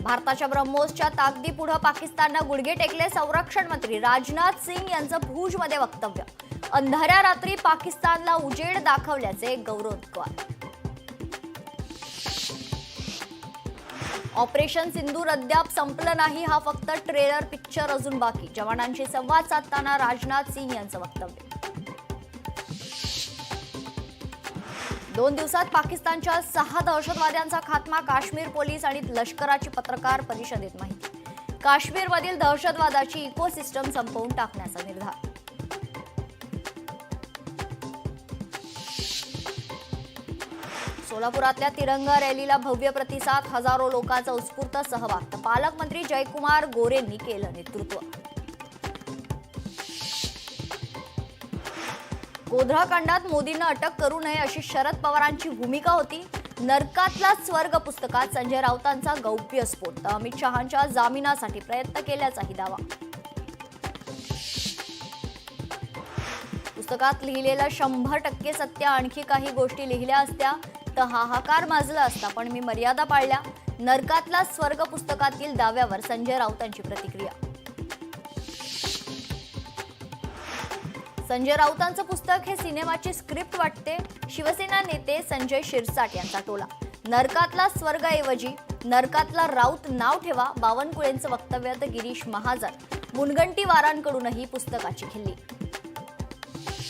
भारताच्या ब्रह्मोसच्या ताकदीपुढे पाकिस्तानने गुडघे टेकले. संरक्षण मंत्री राजनाथ सिंग यांचं भुजमध्ये वक्तव्य. अंधाऱ्या रात्री पाकिस्तानला उजेड दाखवल्याचे गौरवोद्गार. ऑपरेशन सिंदूर अद्याप संपलं नाही. हा फक्त ट्रेलर पिक्चर अजून बाकी. जवानांशी संवाद साधताना राजनाथ सिंग यांचं वक्तव्य. 2 दिवसात पाकिस्तानच्या 6 दहशतवाद्यांचा खात्मा. काश्मीर पोलीस आणि लष्कराची पत्रकार परिषदेत माहिती. काश्मीरमधील दहशतवादाची इकोसिस्टम संपवून टाकण्याचा निर्धार. सोलापुरातल्या तिरंगा रॅलीला भव्य प्रतिसाद. हजारो लोकांचा उत्स्फूर्त सहभाग. पालकमंत्री जयकुमार गोरेंनी केलं नेतृत्व. गोध्राकांडात मोदींना अटक करू नये अशी शरद पवारांची भूमिका होती. नरकातला स्वर्ग पुस्तकात संजय राऊतांचा गौप्यस्फोट. अमित शहांच्या जामिनासाठी प्रयत्न केल्याचाही दावा. पुस्तकात लिहिलेलं 100% सत्य. आणखी काही गोष्टी लिहिल्या असत्या तर हाहाकार माजला असता, पण मी मर्यादा पाळल्या. नरकातला स्वर्ग पुस्तकातील दाव्यावर संजय राऊतांची प्रतिक्रिया. संजय राऊतांचं पुस्तक हे सिनेमाची स्क्रिप्ट वाटते. शिवसेना नेते संजय शिरसाट यांचा टोला. नरकातला स्वर्गऐवजी नरकातला राऊत नाव ठेवा. बावनकुळेंचं वक्तव्य तर गिरीश महाजन मुनगंटीवारांकडूनही पुस्तकाची खिल्ली.